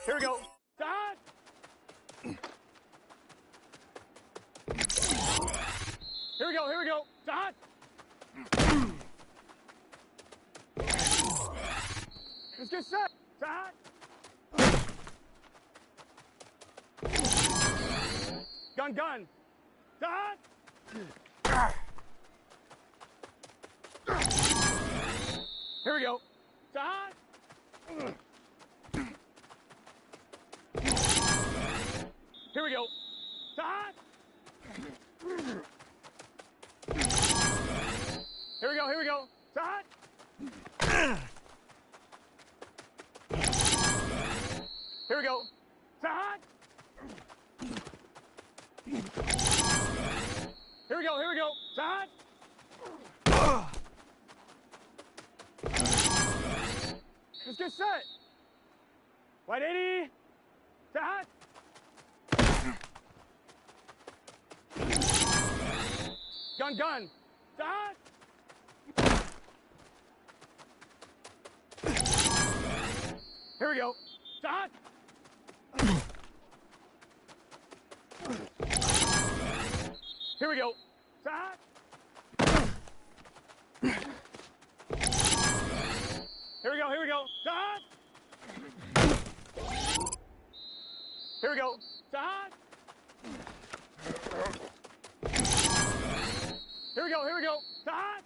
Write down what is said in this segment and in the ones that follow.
Here we go. Dot. Here we go. Here we go. Dot. Let's get set. Dot. Gun, gun. Dot. Here we go. Dot. Here we go. Dot. Here we go. Here we go. Dot. Here we go. Dot. Here we go. Here we go. Dot. Let's get set. White 80. Dot. Gun, gun. Dot. Here we go. Dot. Here we go. Dot. Here we go. Here we go. Dot. Here we go. Dot. Here we go. Here we go. Dot.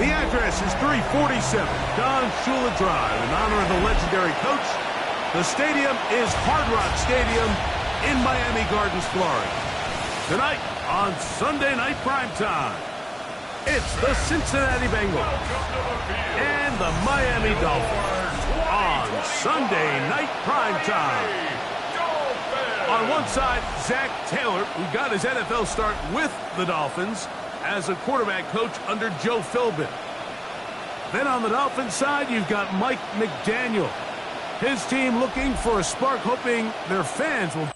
The address is 347 Don Shula Drive. In honor of the legendary coach, the stadium is Hard Rock Stadium in Miami Gardens, Florida. Tonight on Sunday Night Primetime, it's the Cincinnati Bengals and the Miami Dolphins on Sunday Night Primetime. On one side, Zach Taylor, who got his NFL start with the Dolphins as a quarterback coach under Joe Philbin. Then on the Dolphins side, you've got Mike McDaniel. His team looking for a spark, hoping their fans will...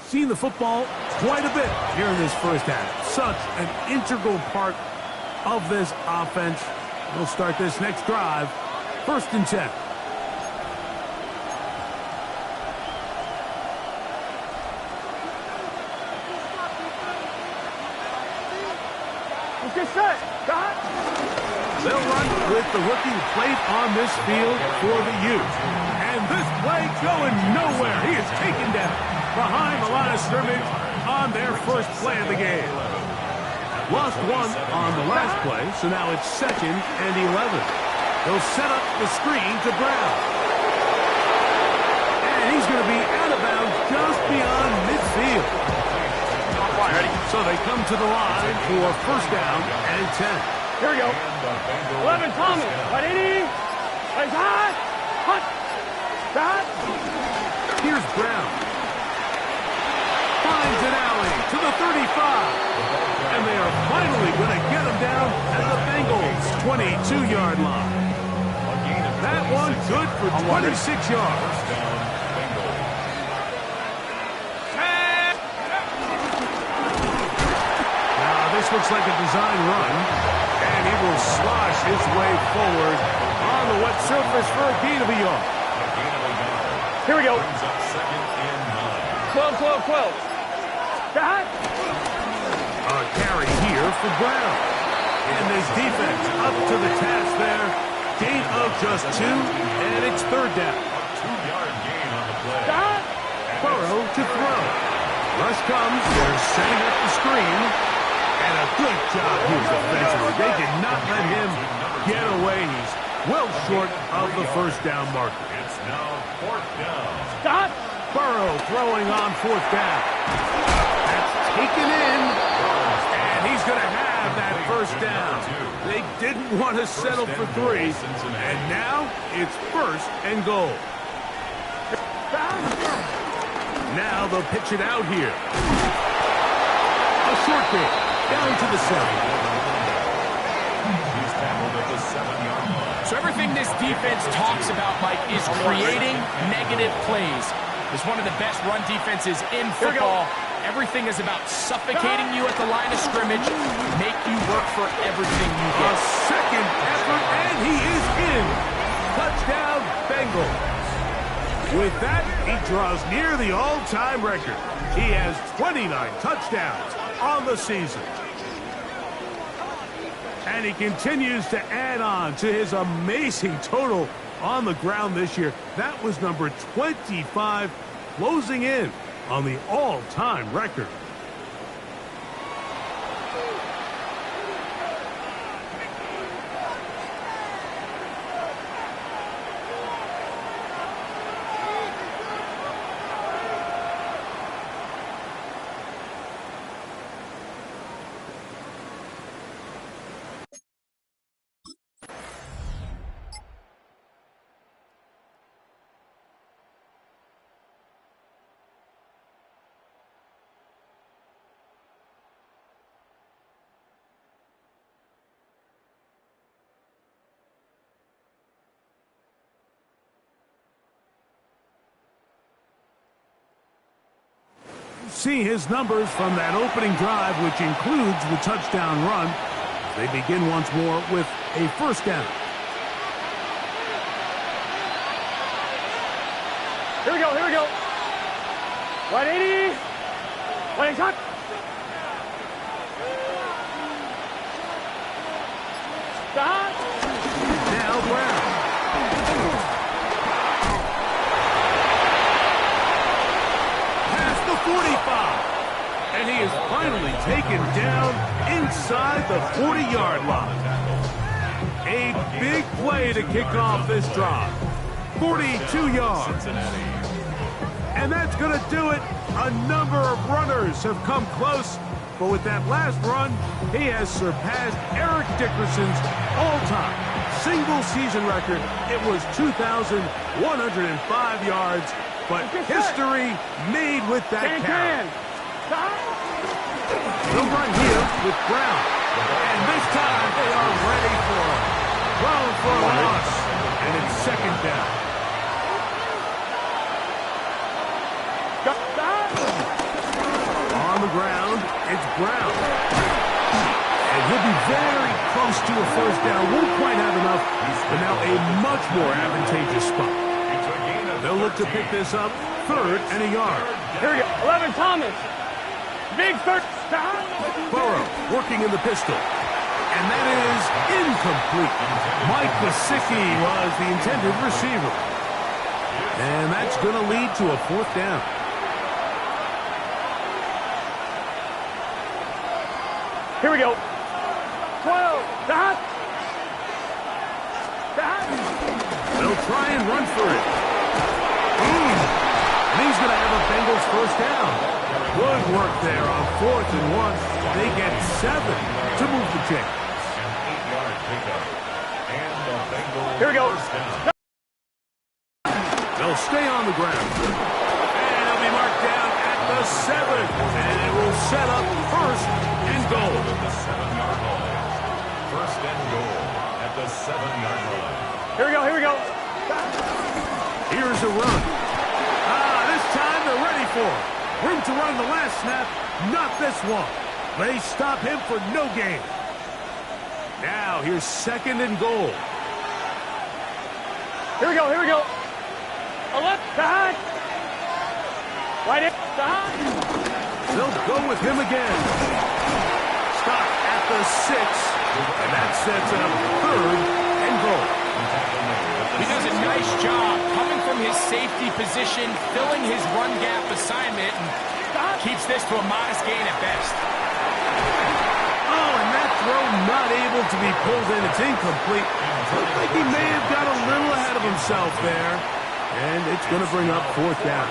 seen the football quite a bit here in this first half. Such an integral part of this offense. We'll start this next drive. 1st and 10. Let's get set. Stop. They'll run with the rookie played on this field for the Utes. And this play going nowhere. He is taken down behind the line of scrimmage on their first play of the game. Lost one on the last play, so now it's 2nd and 11. They'll set up the screen to Brown. And he's going to be out of bounds just beyond midfield. Ready? So they come to the line for 1st down and 10. Here we go. 11, Thomas. Right, 80. Right, hot. Hot. Hot. Here's Brown. Finds an alley to the 35. And they are finally going to get him down at the Bengals' 22-yard line. That one good for 26 yards. Now this looks like a design run. And he will slosh his way forward on the wet surface for a gain of a yard. Here we go. 12, 12, 12. Hot. A carry here for Brown. And this defense up to the task there. Gain of just 2, and it's 3rd down. 2-yard gain on the play. Hot. Burrow to throw. Rush comes. They're setting up the screen. And a good job here defensively. They did not let him get away. He's well short of the 1st down marker. It's now 4th down. Stop. Burrow throwing on 4th down. That's taken in. And he's going to have that 1st down. They didn't want to settle for 3. And now it's 1st and goal. Now they'll pitch it out here. A short game. Down to the 7. He's tackled at the 7-yard line. So everything this defense talks about, Mike, is creating negative plays. It's one of the best run defenses in football. Everything is about suffocating you at the line of scrimmage, make you work for everything you A get. second effort, and he is in. Touchdown, Bengals. With that, he draws near the all-time record. He has 29 touchdowns on the season. And he continues to add on to his amazing total on the ground this year. That was number 25, closing in on the all-time record. See his numbers from that opening drive, which includes the touchdown run. They begin once more with a 1st down. Here we go. Here we go. 180. 180. Hot. Stop. Now Brown. Past the 45. And he is finally taken down inside the 40-yard line. A big play to kick off this drive. 42 yards. And that's going to do it. A number of runners have come close. But with that last run, he has surpassed Eric Dickerson's all-time single-season record. It was 2,105 yards, but history made with that carry. They'll run here with Brown. And this time, they are ready for him. Thrown for a loss, and it's 2nd down. ground. It's Brown. And he'll be very close to a first down. Won't quite have enough, but now a much more advantageous spot. They'll look to pick this up, 3rd and a yard. Here we go. 11 Thomas. Big third. Burrow working in the pistol. And that is incomplete. Mike Gesicki was the intended receiver. And that's going to lead to a 4th down. Here we go. 12. Dot. They'll try and run for it. And he's going to have a Bengals first down. Good work there on 4th and 1. They get 7 to move the chain. Here we go. They'll stay on the ground. And it'll be marked down at the 7. And it will set up 1st and goal. At the 7-yard line. 1st and goal at the 7-yard line. Here we go. Here we go. Here's a run. This time they're ready for it. Room to run the last snap, not this one. They stop him for no gain. Now here's 2nd and goal. Here we go. Here we go. A left side. Right in. Side. They'll go with him again. Stop at the 6. And that sets up 3rd and goal. He does a nice job coming from his safety position, filling his run gap assignment, and keeps this to a modest gain at best. Oh, and that throw not able to be pulled in. It's incomplete. Looked like he may have got a little ahead of himself there. And it's going to bring up 4th down.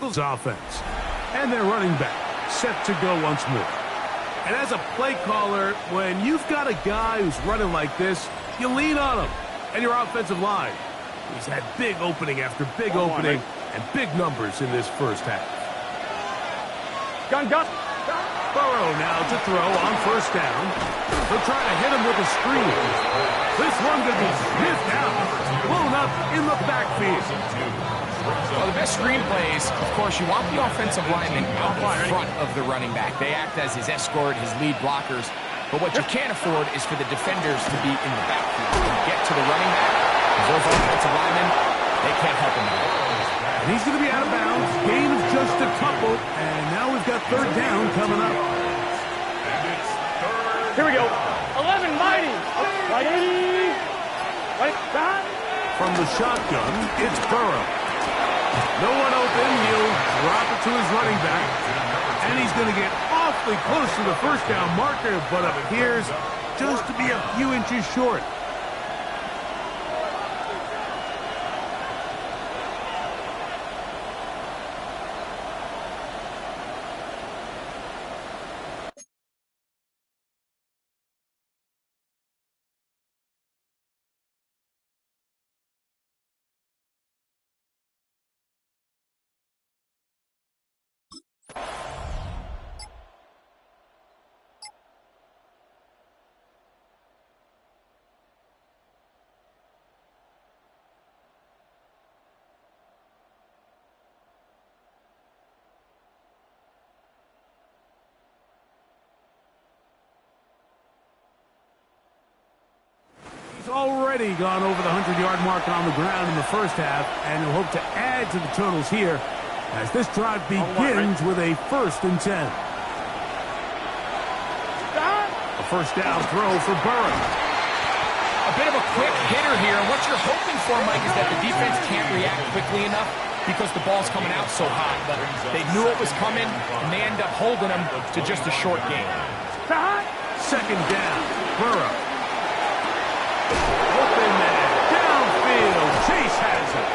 Offense. And their running back set to go once more. And as a play caller, when you've got a guy who's running like this, you lean on him and your offensive line. He's had big opening after big opening and big numbers in this first half. Gun. Burrow now to throw on 1st down. They'll try to hit him with a screen. This one going to be sniffed out, blown up in the backfield. Well, the best screen plays, of course, you want the offensive lineman out in front of the running back. They act as his escort, his lead blockers. But what you can't afford is for the defenders to be in the backfield. When you get to the running back, those offensive linemen, they can't help him out. And he's going to be out of bounds. Gain of just a couple. And now we've got 3rd down coming up. Here we go. 11 Mighty. Mighty. Right side. From the shotgun, it's Burrow. No one open. He'll drop it to his running back. And he's going to get awfully close to the 1st down marker, but it appears just to be a few inches short. Already gone over the 100-yard mark on the ground in the first half, and he'll hope to add to the totals here as this drive begins with a 1st and 10. A 1st down throw for Burrow. A bit of a quick hitter here. What you're hoping for, Mike, is that the defense can't react quickly enough because the ball's coming out so hot, but they knew it was coming, and they end up holding them to just a short game. Second down, Burrow. Open man, downfield, Chase has it.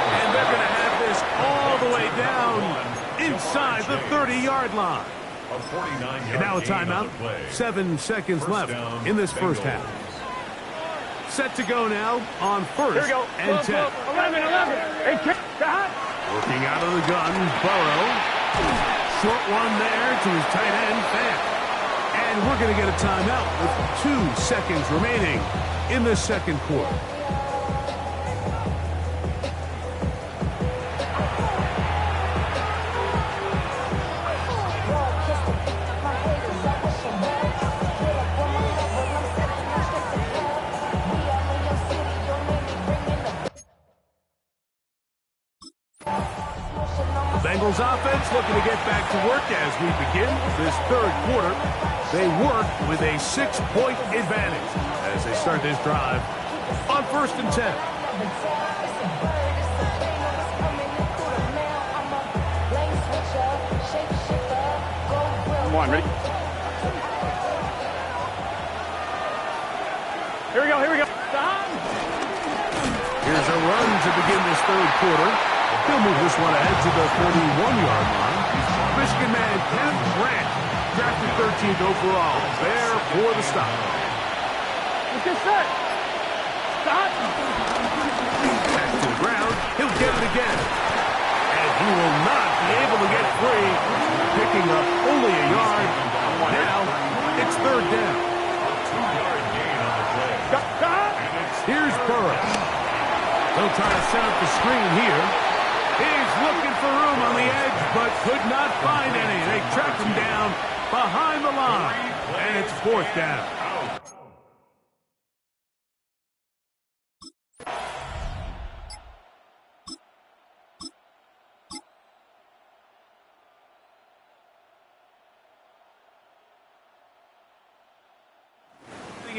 And they're going to have this all the way down inside the 30-yard line. And now a timeout. 7 seconds left in this first half. Set to go now on first and 10. 11. Working out of the gun, Burrow. Short one there to his tight end, Fant. And we're going to get a timeout with 2 seconds remaining in the second quarter. Bengals offense looking to get back to work as we begin this third quarter. They work with a 6-point advantage as they start this drive on first and 10. Come on, ready? Here we go. Stop. Here's a run to begin this third quarter. He'll move this one ahead to the 41-yard line. Michigan man Kenneth Grant, drafted 13th overall, there for the stop. Get set. Stop. Back to the ground. He'll get it again. And he will not be able to get free. Picking up only a yard. Now it's third down. Here's Burrow. He'll try to set up the screen here. He's looking for room on the edge, but could not find any. They tracked him down behind the line, and it's fourth down.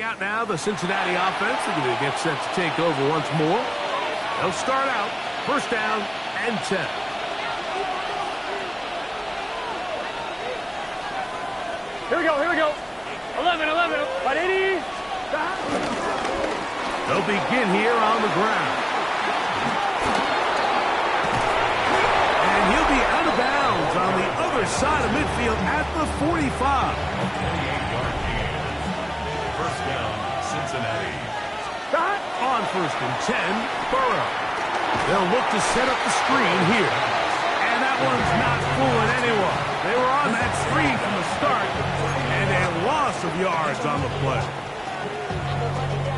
Out now, the Cincinnati offense are going to get set to take over once more. They'll start out first down and 10. Here we go. 11. Right, 80. They'll begin here on the ground. And he'll be out of bounds on the other side of midfield at the 45. First down, Cincinnati. On first and 10, Burrow. They'll look to set up the screen here. And that one's not fooling anyone. They were on that screen from the start, and a loss of yards on the play.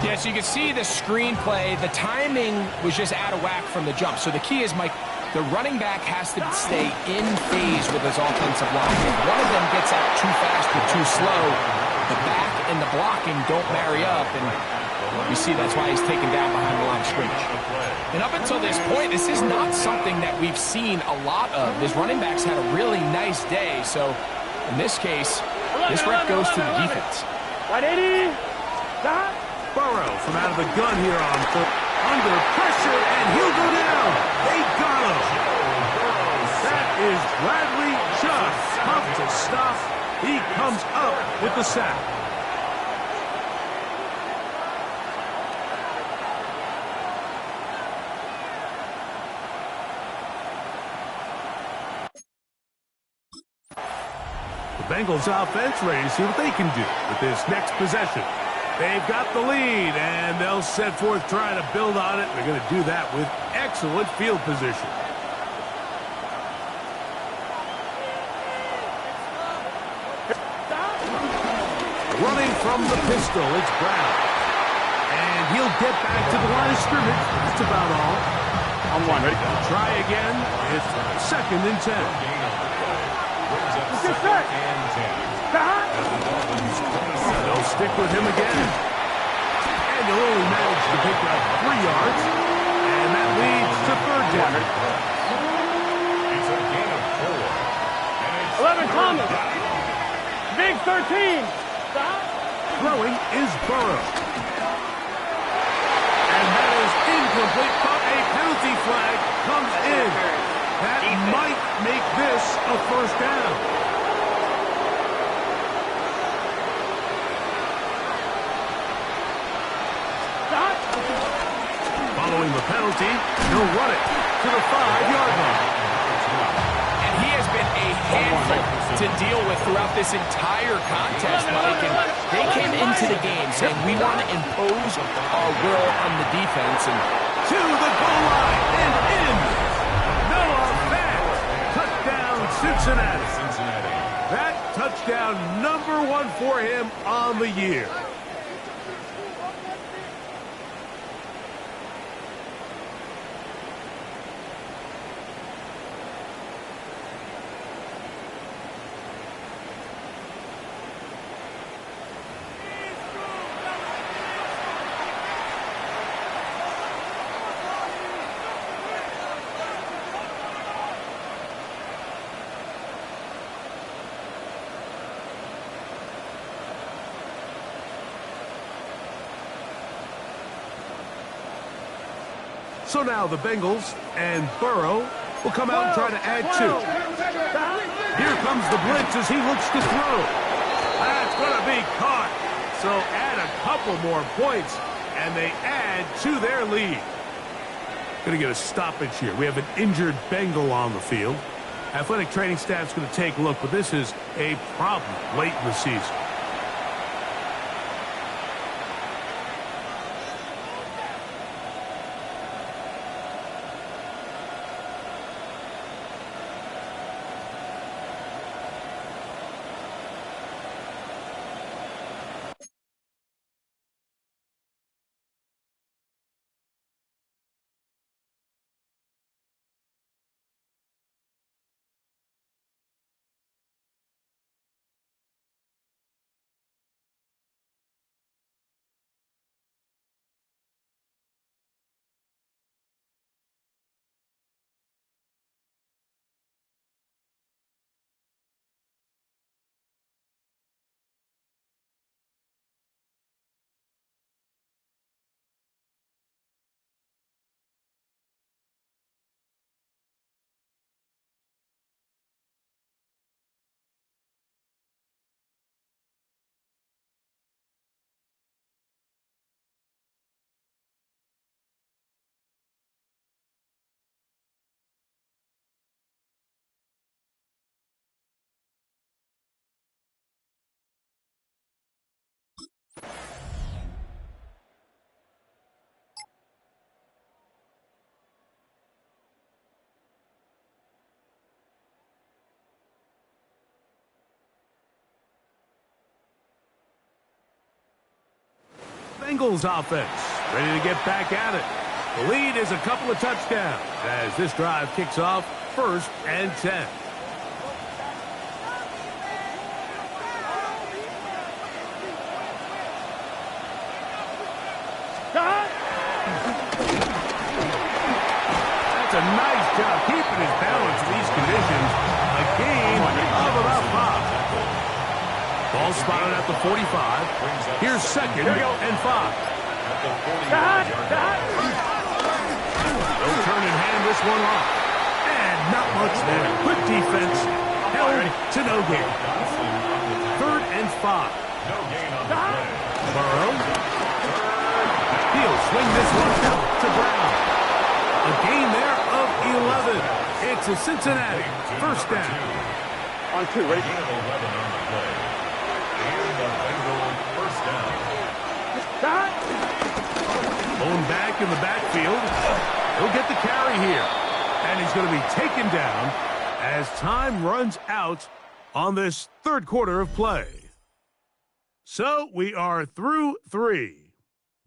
Yeah, so you can see the screenplay. The timing was just out of whack from the jump. So the key is, Mike, the running back has to stay in phase with his offensive line. If one of them gets out too fast or too slow, the back and the blocking don't marry up, and you see that's why he's taken down behind the line of scrimmage. And up until this point, this is not something that we've seen a lot of. His running backs had a really nice day, so in this case, this rep goes to the defense. Right, 80. Stop. Burrow from out of the gun here on foot. Under pressure, and he'll go down. They got him. That is Bradley Chubb. Tough to stop. He comes up with the sack. The Bengals offense ready to see what they can do with this next possession. They've got the lead, and they'll set forth trying to build on it. They're going to do that with excellent field position. Running from the pistol, it's Brown. And he'll get back to the line of scrimmage. That's about all. On one, ready? Try again. It's second and 10. Get set. They'll stick with him again. And they'll only manage to pick up 3 yards. And that leads to third down. It's a gain of 4. 11, Thomas. Big 13. Throwing is Burrow. And that is incomplete, but a penalty flag comes in. make this a first down. Following the penalty, he'll run it to the 5-yard line. And he has been a handful to deal with throughout this entire contest, Mike. And they came into the game saying, we want to impose our will on the defense. And to the goal line and in. Noah Fant. Touchdown, Cincinnati. That touchdown number 1 for him on the year. So now the Bengals and Burrow will come out and try to add 2. Here comes the blitz as he looks to throw. That's going to be caught. So add a couple more points, and they add to their lead. Going to get a stoppage here. We have an injured Bengal on the field. Athletic training staff's going to take a look, but this is a problem late in the season. Bengals offense ready to get back at it. The lead is a couple of touchdowns as this drive kicks off 1st and 10. That's a nice job keeping his balance in these conditions. A gain of about 5. Ball spotted at the 45. Here's 2nd and 5. They'll turn and hand this one off. And not much there. Good defense. Held to no gain. 3rd and 5. Burrow. He'll swing this one out to Brown. A gain there of 11. It's a Cincinnati 1st down. On 2, ready? Blown back in the backfield. He'll get the carry here. And he's going to be taken down as time runs out on this 3rd quarter of play. So we are through 3.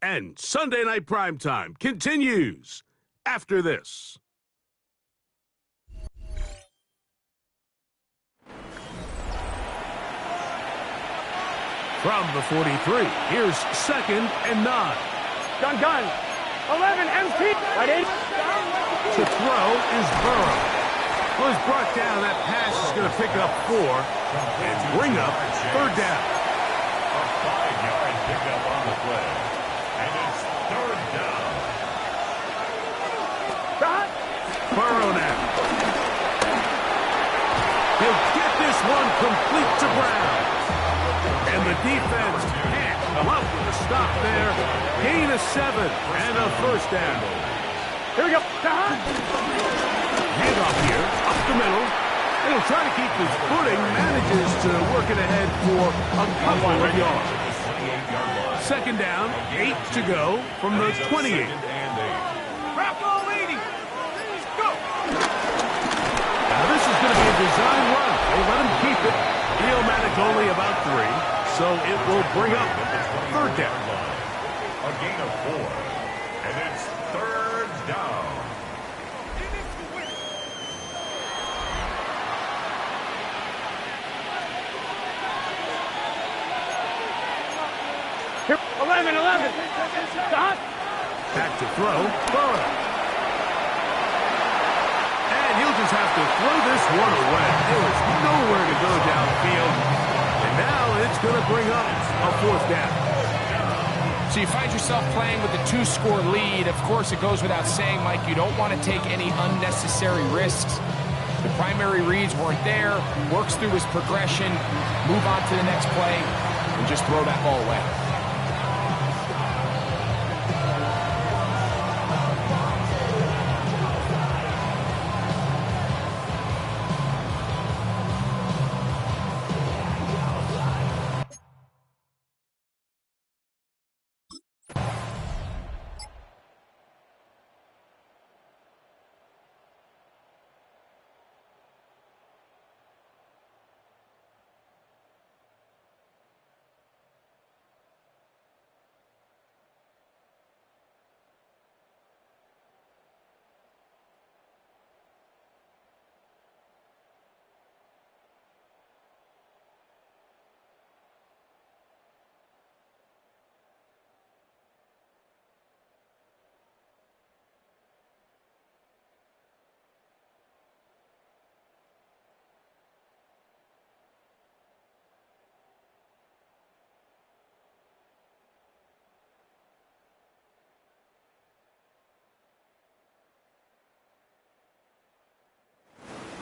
And Sunday Night Primetime continues after this. From the 43, here's 2nd and 9. Gun. 11, empty. Right in. To throw is Burrow. Was brought down. That pass is going to pick up 4 and bring up 3rd down. A 5-yard pickup on the play. And it's 3rd down. Burrow now. He'll get this one complete to Brown. And the defense can't come up with a stop there. Gain of 7 and a first down. Here we go. Handoff here, up the middle. And he'll try to keep his footing, manages to work it ahead for a couple of yards. Second down, 8 to go from the 28. Now this is going to be a design run. They let him keep it. He'll manage only about 3, so it will bring up third down. A gain of 4, and it's third down. Here, 11. Stop. Back to throw. Burrow. And he'll just have to throw this one away. There was nowhere to go downfield. And now it's going to bring up a fourth down. So you find yourself playing with a 2-score lead. Of course, it goes without saying, Mike, you don't want to take any unnecessary risks. The primary reads weren't there. Works through his progression. Move on to the next play. And just throw that ball away.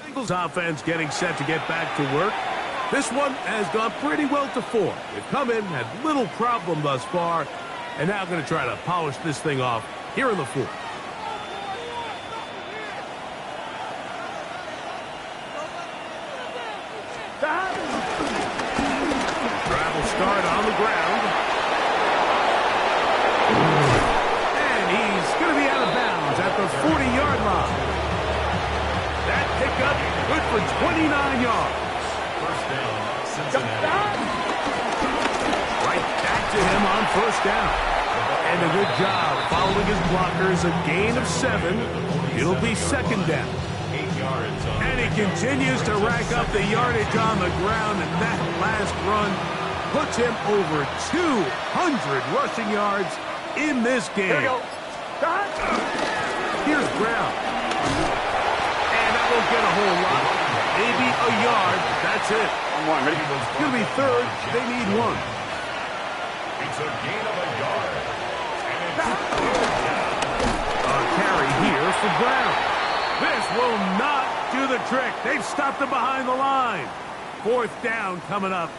Eagles offense getting set to get back to work. This one has gone pretty well to 4. They've come in, had little problem thus far, and now going to try to polish this thing off here in the 4th. Travel start on the ground. And he's going to be out of bounds at the 40-yard line. That pickup good for 29 yards. First down, Cincinnati. Right back to him on first down. And a good job following his blockers. A gain of 7. It'll be second down. 8 yards on. And he continues to rack up the yardage on the ground. And that last run puts him over 200 rushing yards in this game. Here we go. Stop. Here's Brown. Won't get a whole lot. Maybe a yard. That's it. One, ready? It's going to be third. They need 1. It's a gain of a yard. And it's A carry here for Brown. This will not do the trick. They've stopped him behind the line. Fourth down coming up.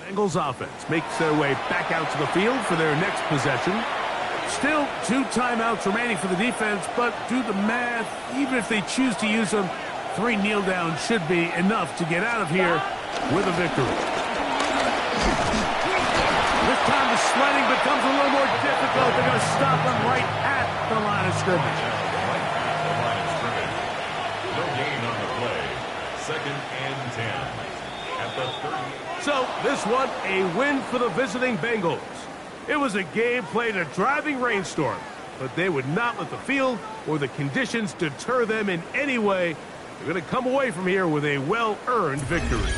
Bengals offense makes their way back out to the field for their next possession. Still 2 timeouts remaining for the defense, but do the math. Even if they choose to use them, 3 kneel downs should be enough to get out of here with a victory. This time the sledding becomes a little more difficult. They're going to stop them right at the line of scrimmage. Right at the line of scrimmage. No gain on the play. 2nd and 10. At the 30. So this one, a win for the visiting Bengals. It was a game played in a driving rainstorm, but they would not let the field or the conditions deter them in any way. They're going to come away from here with a well-earned victory.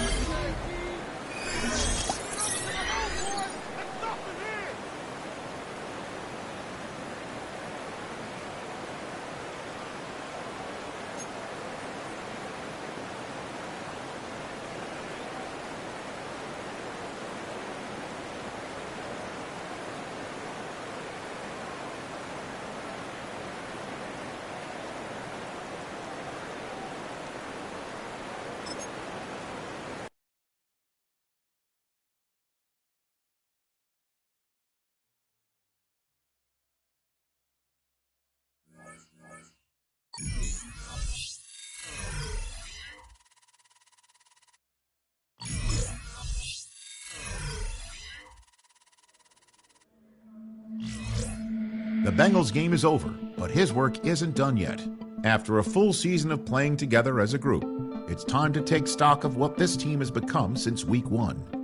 The Bengals game is over, but his work isn't done yet. After a full season of playing together as a group, it's time to take stock of what this team has become since week 1.